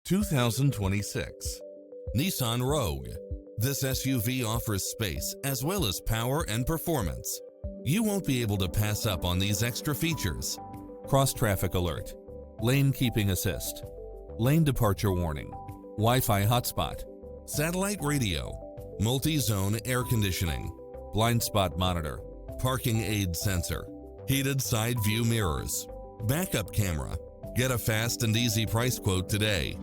2026 Nissan Rogue. This SUV offers space as well as power and performance. You won't be able to pass up on these extra features: cross-traffic alert, lane keeping assist, lane departure warning, Wi-Fi hotspot, satellite radio, multi-zone air conditioning, blind spot monitor, parking aid sensor, heated side view mirrors, backup camera. Get a fast and easy price quote today.